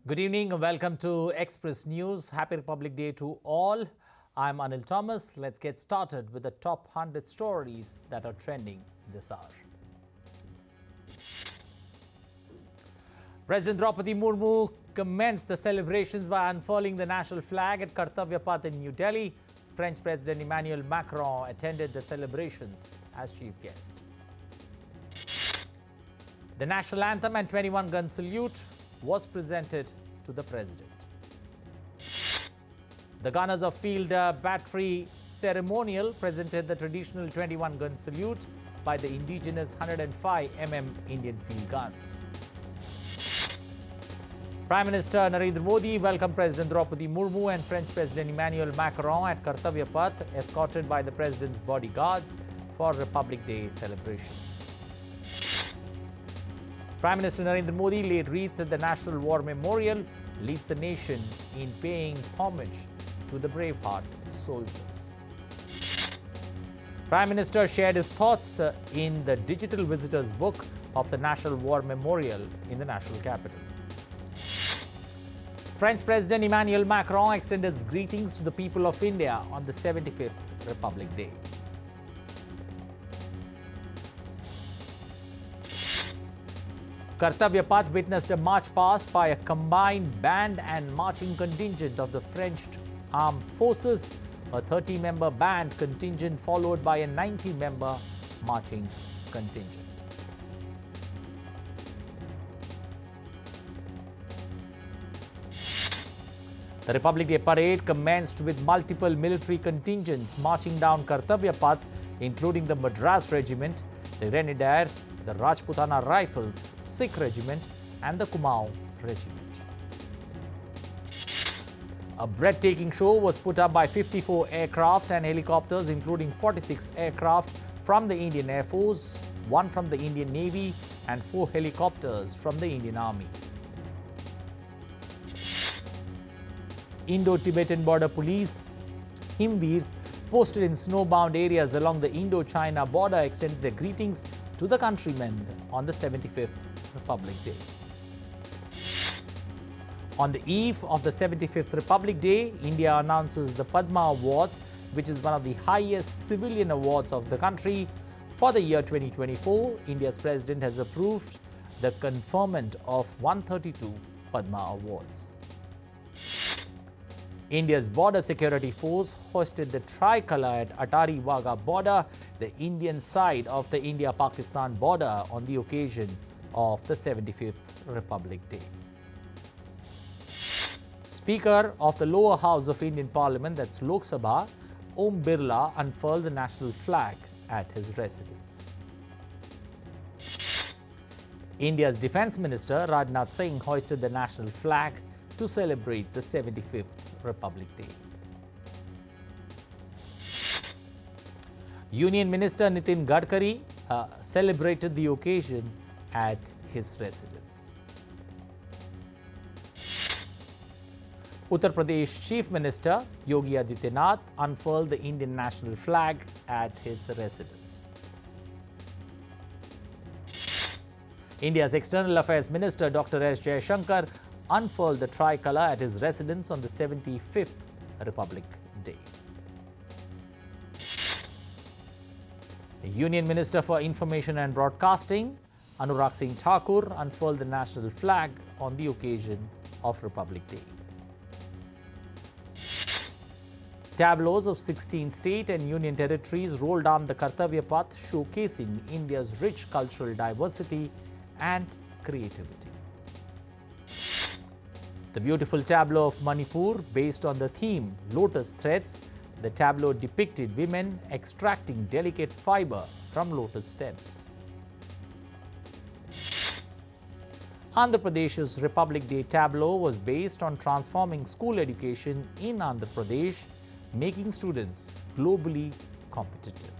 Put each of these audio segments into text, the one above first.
Good evening and welcome to Express News. Happy Republic Day to all. I'm Anil Thomas. Let's get started with the top 100 stories that are trending this hour. President Draupadi Murmu commenced the celebrations by unfurling the national flag at Kartavya Path in New Delhi. French President Emmanuel Macron attended the celebrations as chief guest. The national anthem and 21-gun salute was presented to the president. The gunners of Field Battery Ceremonial presented the traditional 21-gun salute by the indigenous 105mm Indian field guns. Prime Minister Narendra Modi welcomed President Draupadi Murmu and French President Emmanuel Macron at Kartavya Path, escorted by the president's bodyguards for Republic Day celebration. Prime Minister Narendra Modi laid wreaths at the National War Memorial, leads the nation in paying homage to the braveheart soldiers. Prime Minister shared his thoughts in the digital visitors book of the National War Memorial in the national capital. French President Emmanuel Macron extended his greetings to the people of India on the 75th Republic Day. Kartavya Path witnessed a march past by a combined band and marching contingent of the French Armed Forces, a 30-member band contingent followed by a 90-member marching contingent. The Republic Day parade commenced with multiple military contingents marching down Kartavya Path, including the Madras Regiment, the Grenadiers, the Rajputana Rifles, Sikh Regiment and the Kumaon Regiment. A breathtaking show was put up by 54 aircraft and helicopters, including 46 aircraft from the Indian Air Force, 1 from the Indian Navy and 4 helicopters from the Indian Army. Indo-Tibetan Border Police, Himveers, posted in snowbound areas along the Indo-China border extended their greetings to the countrymen on the 75th Republic Day. On the eve of the 75th Republic Day, India announces the Padma Awards, which is one of the highest civilian awards of the country. For the year 2024, India's president has approved the conferment of 132 Padma Awards. India's Border Security Force hoisted the tricolour at Atari Wagah border, the Indian side of the India-Pakistan border, on the occasion of the 75th Republic Day. Speaker of the lower house of Indian Parliament, that's Lok Sabha, Om Birla, unfurled the national flag at his residence. India's Defence Minister Rajnath Singh hoisted the national flag to celebrate the 75th Republic Day. Union Minister Nitin Gadkari celebrated the occasion at his residence. Uttar Pradesh Chief Minister Yogi Adityanath unfurled the Indian national flag at his residence. India's External Affairs Minister Dr. S. Jaishankar unfurled the tricolour at his residence on the 75th Republic Day. The Union Minister for Information and Broadcasting, Anurag Singh Thakur, unfurled the national flag on the occasion of Republic Day. Tableaus of 16 state and union territories rolled down the Kartavya Path, showcasing India's rich cultural diversity and creativity. The beautiful tableau of Manipur, based on the theme Lotus Threads, the tableau depicted women extracting delicate fiber from lotus stems. Andhra Pradesh's Republic Day tableau was based on transforming school education in Andhra Pradesh, making students globally competitive.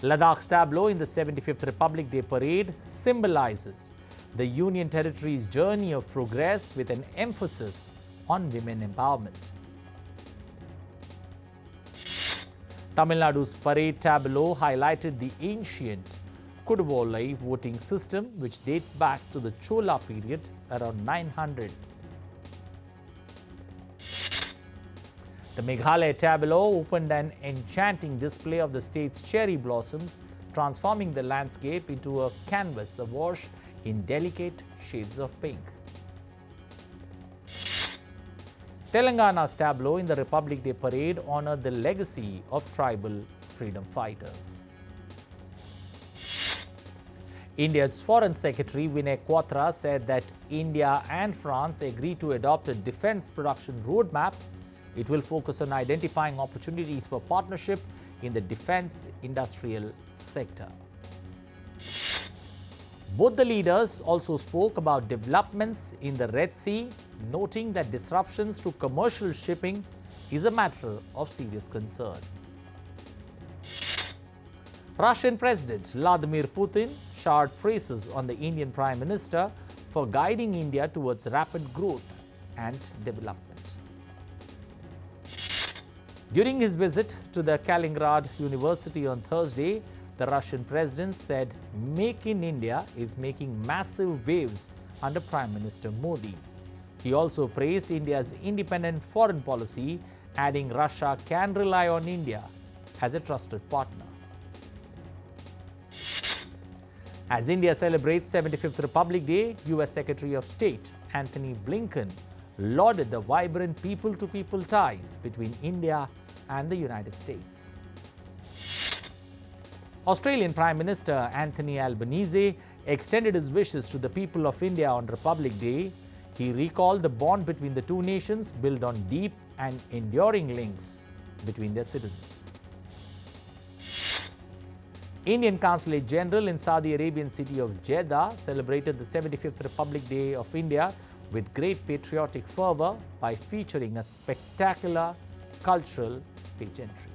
Ladakh's tableau in the 75th Republic Day parade symbolizes the Union Territory's journey of progress with an emphasis on women empowerment. Tamil Nadu's parade tableau highlighted the ancient Kuduvolai voting system, which dates back to the Chola period around 900. The Meghalaya tableau opened an enchanting display of the state's cherry blossoms, transforming the landscape into a canvas awash in delicate shades of pink. Telangana's tableau in the Republic Day parade honored the legacy of tribal freedom fighters. India's Foreign Secretary Vinay Quatra said that India and France agreed to adopt a defense production roadmap. It will focus on identifying opportunities for partnership in the defense industrial sector. Both the leaders also spoke about developments in the Red Sea, noting that disruptions to commercial shipping is a matter of serious concern. Russian President Vladimir Putin showered praises on the Indian Prime Minister for guiding India towards rapid growth and development. During his visit to the Kaliningrad University on Thursday, the Russian president said Make in India is making massive waves under Prime Minister Modi. He also praised India's independent foreign policy, adding Russia can rely on India as a trusted partner. As India celebrates 75th Republic Day, US Secretary of State Antony Blinken lauded the vibrant people-to-people ties between India and the United States. Australian Prime Minister Anthony Albanese extended his wishes to the people of India on Republic Day. He recalled the bond between the two nations built on deep and enduring links between their citizens. Indian Consulate General in Saudi Arabian city of Jeddah celebrated the 75th Republic Day of India with great patriotic fervor by featuring a spectacular cultural pageantry.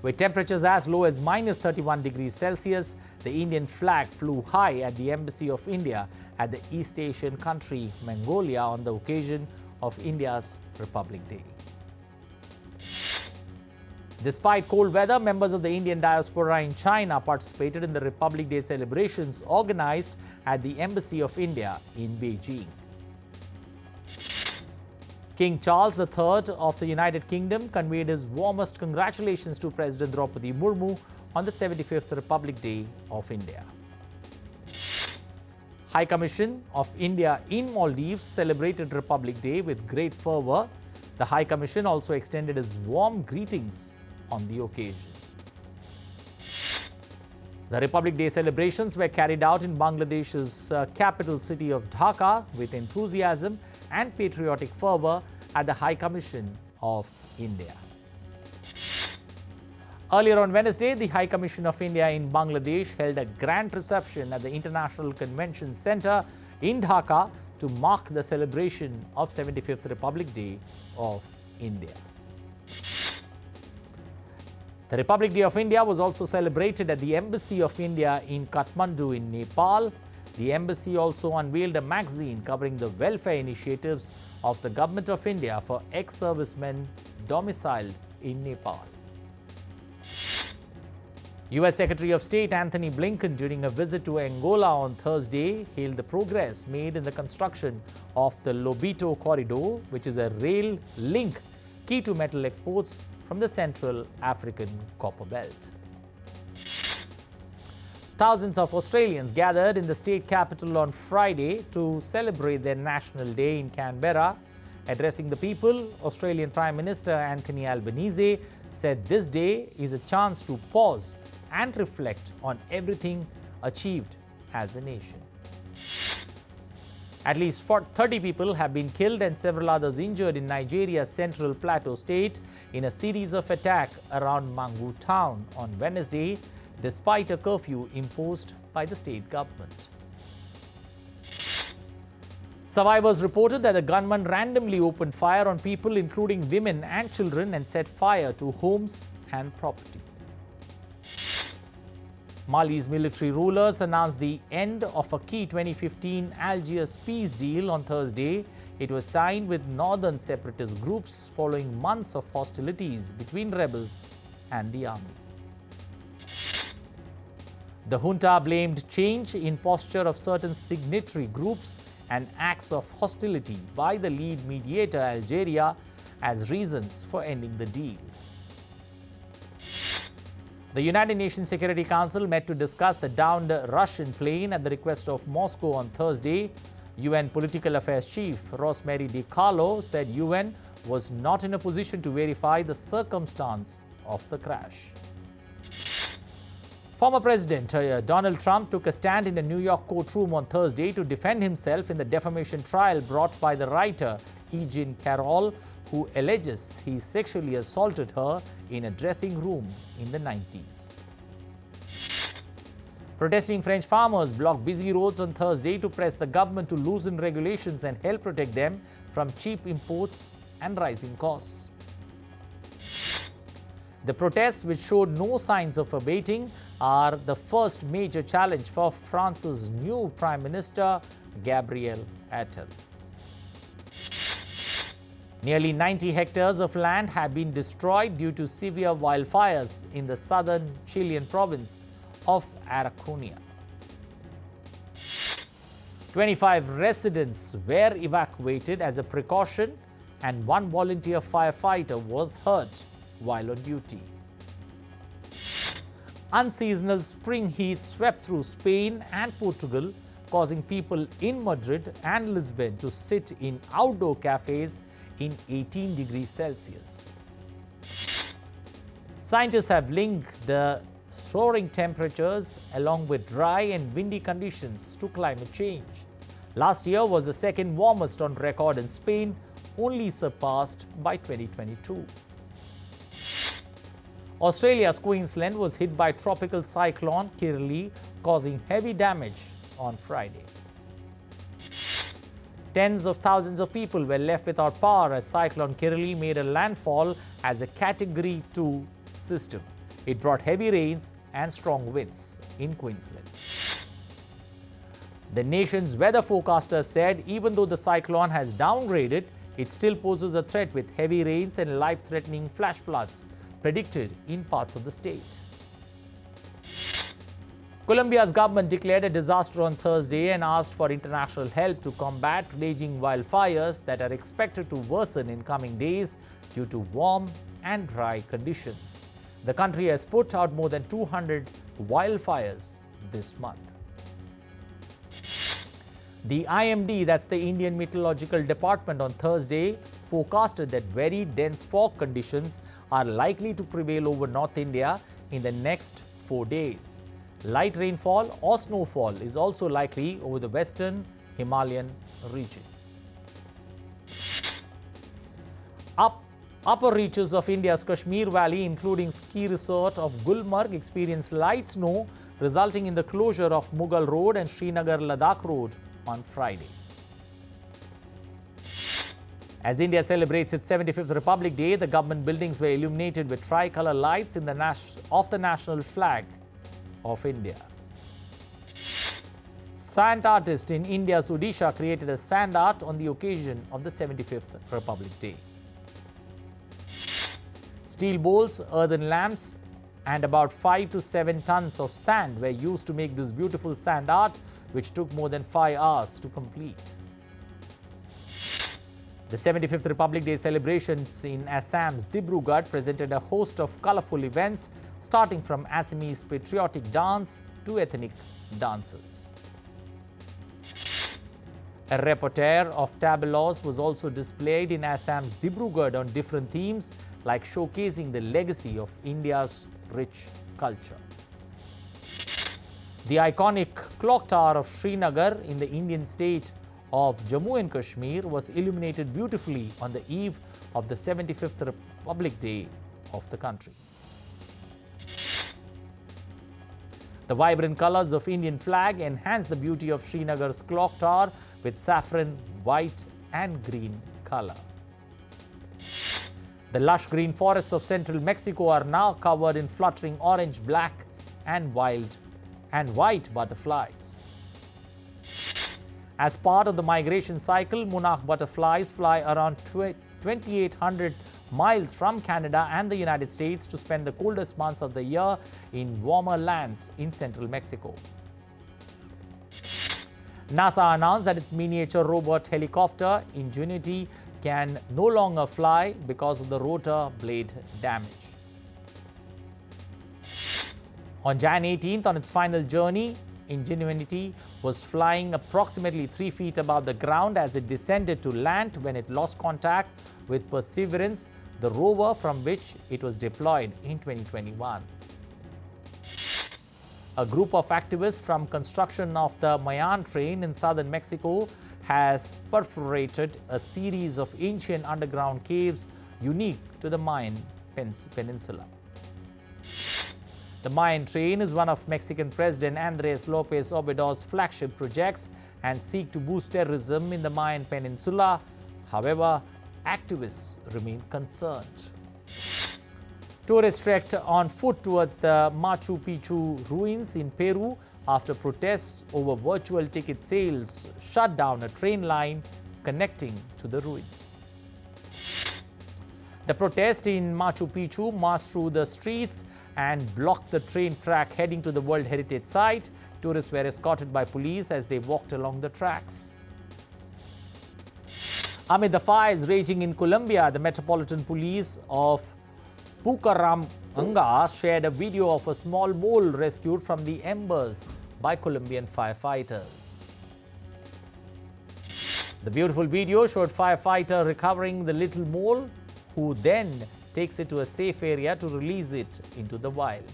With temperatures as low as -31 degrees Celsius, the Indian flag flew high at the Embassy of India at the East Asian country Mongolia on the occasion of India's Republic Day. Despite cold weather, members of the Indian diaspora in China participated in the Republic Day celebrations organized at the Embassy of India in Beijing. King Charles III of the United Kingdom conveyed his warmest congratulations to President Draupadi Murmu on the 75th Republic Day of India. High Commission of India in Maldives celebrated Republic Day with great fervor. The High Commission also extended his warm greetings on the occasion. The Republic Day celebrations were carried out in Bangladesh's capital city of Dhaka with enthusiasm and patriotic fervor at the High Commission of India. Earlier on Wednesday, the High Commission of India in Bangladesh held a grand reception at the International Convention Center in Dhaka to mark the celebration of 75th Republic Day of India. The Republic Day of India was also celebrated at the Embassy of India in Kathmandu in Nepal. The embassy also unveiled a magazine covering the welfare initiatives of the Government of India for ex-servicemen domiciled in Nepal. US Secretary of State Antony Blinken, during a visit to Angola on Thursday, hailed the progress made in the construction of the Lobito Corridor, which is a rail link key to metal exports from the Central African Copper Belt. Thousands of Australians gathered in the state capital on Friday to celebrate their National Day in Canberra. Addressing the people, Australian Prime Minister Anthony Albanese said this day is a chance to pause and reflect on everything achieved as a nation. At least 30 people have been killed and several others injured in Nigeria's Central Plateau state in a series of attacks around Mangu town on Wednesday, despite a curfew imposed by the state government. Survivors reported that the gunman randomly opened fire on people, including women and children, and set fire to homes and property. Mali's military rulers announced the end of a key 2015 Algiers peace deal on Thursday. It was signed with northern separatist groups following months of hostilities between rebels and the army. The junta blamed change in posture of certain signatory groups and acts of hostility by the lead mediator, Algeria, as reasons for ending the deal. The United Nations Security Council met to discuss the downed Russian plane at the request of Moscow on Thursday. UN Political Affairs Chief Rosemary DiCarlo said UN was not in a position to verify the circumstance of the crash. Former President Donald Trump took a stand in a New York courtroom on Thursday to defend himself in the defamation trial brought by the writer E. Jean Carroll, who alleges he sexually assaulted her in a dressing room in the 90s. Protesting French farmers blocked busy roads on Thursday to press the government to loosen regulations and help protect them from cheap imports and rising costs. The protests, which showed no signs of abating, are the first major challenge for France's new Prime Minister, Gabriel Attal. Nearly 90 hectares of land have been destroyed due to severe wildfires in the southern Chilean province of Araucanía. 25 residents were evacuated as a precaution, and one volunteer firefighter was hurt while on duty. Unseasonal spring heat swept through Spain and Portugal, causing people in Madrid and Lisbon to sit in outdoor cafes in 18 degrees Celsius. Scientists have linked the soaring temperatures along with dry and windy conditions to climate change. Last year was the second warmest on record in Spain, only surpassed by 2022. Australia's Queensland was hit by tropical cyclone Kirrily, causing heavy damage on Friday. Tens of thousands of people were left without power as Cyclone Kirrily made a landfall as a Category 2 system. It brought heavy rains and strong winds in Queensland. The nation's weather forecaster said even though the cyclone has downgraded, it still poses a threat with heavy rains and life-threatening flash floods predicted in parts of the state. Colombia's government declared a disaster on Thursday and asked for international help to combat raging wildfires that are expected to worsen in coming days due to warm and dry conditions. The country has put out more than 200 wildfires this month. The IMD, that's the Indian Meteorological Department, on Thursday forecasted that very dense fog conditions are likely to prevail over North India in the next 4 days. Light rainfall or snowfall is also likely over the western Himalayan region. Upper reaches of India's Kashmir Valley, including ski resort of Gulmarg, experienced light snow, resulting in the closure of Mughal Road and Srinagar-Ladakh Road on Friday. As India celebrates its 75th Republic Day, the government buildings were illuminated with tricolour lights in the national flag of India. Sand artist in India's Odisha created a sand art on the occasion of the 75th Republic Day. Steel bowls, earthen lamps, and about 5 to 7 tons of sand were used to make this beautiful sand art, which took more than 5 hours to complete. The 75th Republic Day celebrations in Assam's Dibrugarh presented a host of colourful events, starting from Assamese patriotic dance to ethnic dances. A repertoire of tableaus was also displayed in Assam's Dibrugarh on different themes, like showcasing the legacy of India's rich culture. The iconic clock tower of Srinagar in the Indian state of Jammu and Kashmir was illuminated beautifully on the eve of the 75th Republic Day of the country. The vibrant colors of Indian flag enhance the beauty of Srinagar's clock tower with saffron, white and green color. The lush green forests of central Mexico are now covered in fluttering orange, black and white butterflies. As part of the migration cycle, monarch butterflies fly around 2,800 miles from Canada and the United States to spend the coldest months of the year in warmer lands in central Mexico. NASA announced that its miniature robot helicopter Ingenuity can no longer fly because of the rotor blade damage. On Jan 18th, on its final journey, Ingenuity was flying approximately 3 feet above the ground as it descended to land when it lost contact with Perseverance, the rover from which it was deployed in 2021. A group of activists from construction of the Mayan train in southern Mexico has perforated a series of ancient underground caves unique to the Mayan Peninsula. The Mayan train is one of Mexican President Andres Lopez Obrador's flagship projects and seek to boost tourism in the Mayan Peninsula. However, activists remain concerned. Tourists trekked on foot towards the Machu Picchu ruins in Peru after protests over virtual ticket sales shut down a train line connecting to the ruins. The protest in Machu Picchu marched through the streets and blocked the train track heading to the World Heritage Site. Tourists were escorted by police as they walked along the tracks. Amid the fires raging in Colombia, the Metropolitan Police of Bucaramanga shared a video of a small mole rescued from the embers by Colombian firefighters. The beautiful video showed firefighter recovering the little mole, who then takes it to a safe area to release it into the wild.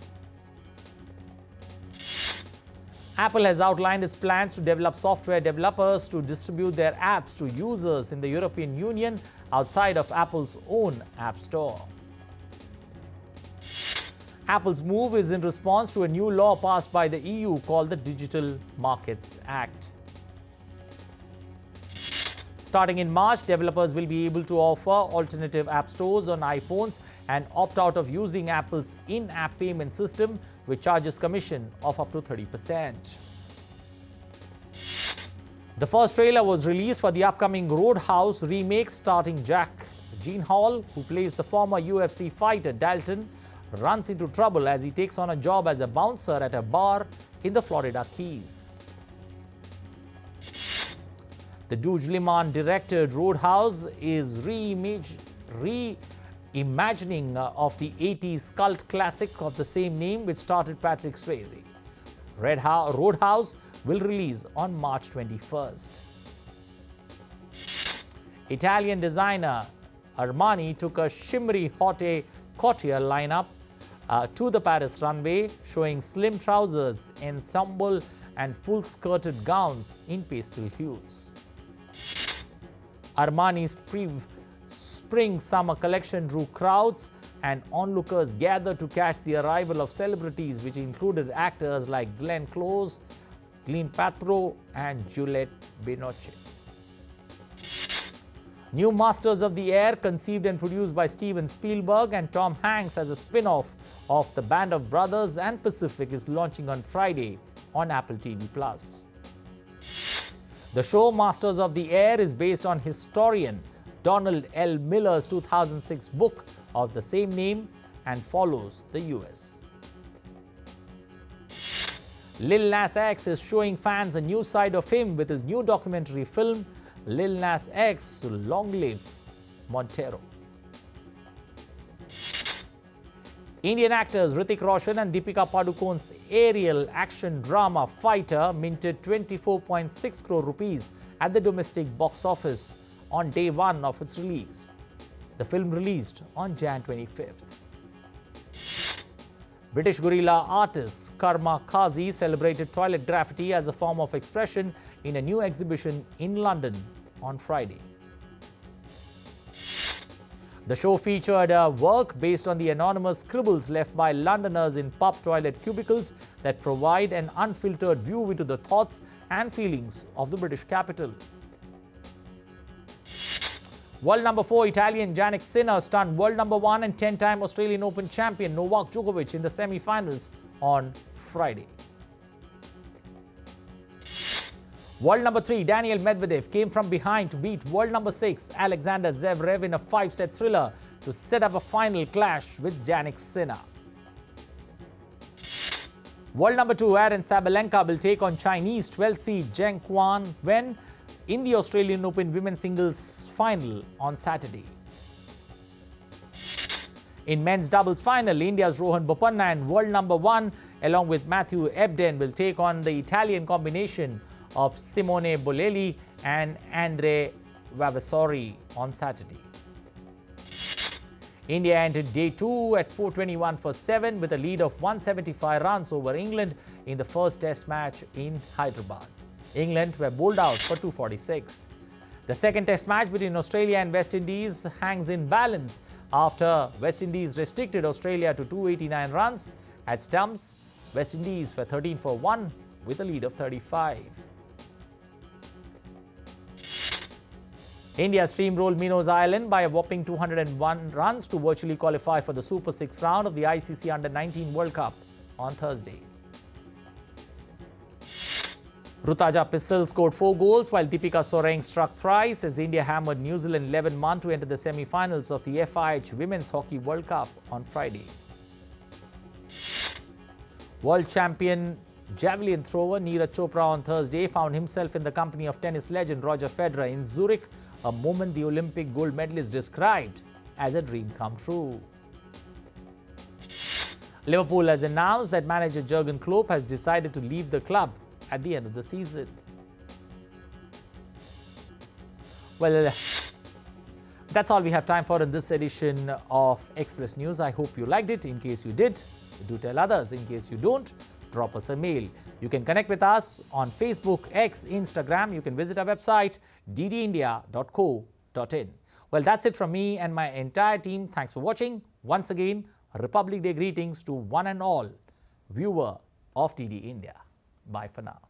Apple has outlined its plans to develop software developers to distribute their apps to users in the European Union outside of Apple's own App Store. Apple's move is in response to a new law passed by the EU called the Digital Markets Act. Starting in March, developers will be able to offer alternative app stores on iPhones and opt out of using Apple's in-app payment system, which charges commission of up to 30%. The first trailer was released for the upcoming Roadhouse remake starring Jack Gyllenhaal, who plays the former UFC fighter Dalton, runs into trouble as he takes on a job as a bouncer at a bar in the Florida Keys. The Doug Liman-directed Roadhouse is reimagining of the 80s cult classic of the same name, which starred Patrick Swayze. Roadhouse will release on March 21st. Italian designer Armani took a shimmery haute couture lineup to the Paris runway, showing slim trousers, ensemble and full-skirted gowns in pastel hues. Armani's spring-summer collection drew crowds, and onlookers gathered to catch the arrival of celebrities, which included actors like Glenn Close, Gwyneth Paltrow and Juliette Binoche. New Masters of the Air, conceived and produced by Steven Spielberg and Tom Hanks as a spin-off of the Band of Brothers and Pacific, is launching on Friday on Apple TV+. The show Masters of the Air is based on historian Donald L. Miller's 2006 book of the same name and follows the US. Lil Nas X is showing fans a new side of him with his new documentary film, Lil Nas X, Long Live Montero. Indian actors Hrithik Roshan and Deepika Padukone's aerial action drama Fighter minted 24.6 crore rupees at the domestic box office on day one of its release. The film released on Jan 25th. British guerrilla artist Karma Kazi celebrated toilet graffiti as a form of expression in a new exhibition in London on Friday. The show featured a work based on the anonymous scribbles left by Londoners in pub toilet cubicles that provide an unfiltered view into the thoughts and feelings of the British capital. World number 4 Italian Jannik Sinner stunned world number 1 and 10-time Australian Open champion Novak Djokovic in the semi-finals on Friday. World number 3 Daniil Medvedev came from behind to beat world number 6 Alexander Zverev in a 5-set thriller to set up a final clash with Jannik Sinner. World number 2 Aryna Sabalenka will take on Chinese 12th seed Zheng Wen in the Australian Open Women's Singles final on Saturday. In men's doubles final, India's Rohan Bopanna and world number 1 along with Matthew Ebden will take on the Italian combination of Simone Bolelli and Andre Vavasori on Saturday. India entered day 2 at 421 for 7 with a lead of 175 runs over England in the first test match in Hyderabad. England were bowled out for 246. The second test match between Australia and West Indies hangs in balance after West Indies restricted Australia to 289 runs. At stumps, West Indies were 13 for 1 with a lead of 35. India steamrolled Minos Island by a whopping 201 runs to virtually qualify for the Super 6 round of the ICC Under-19 World Cup on Thursday. Rutuja Pissel scored 4 goals while Deepika Soreng struck thrice as India hammered New Zealand 11-1 to enter the semi-finals of the FIH Women's Hockey World Cup on Friday. World champion javelin thrower Neeraj Chopra on Thursday found himself in the company of tennis legend Roger Federer in Zurich, a moment the Olympic gold medalist described as a dream come true. Liverpool has announced that manager Jurgen Klopp has decided to leave the club at the end of the season. Well, that's all we have time for in this edition of Express News. I hope you liked it. In case you did, do tell others. In case you don't, drop us a mail. You can connect with us on Facebook, X, Instagram. You can visit our website ddindia.co.in. Well, that's it from me and my entire team. Thanks for watching. Once again, Republic Day greetings to one and all viewer of DD India. Bye for now.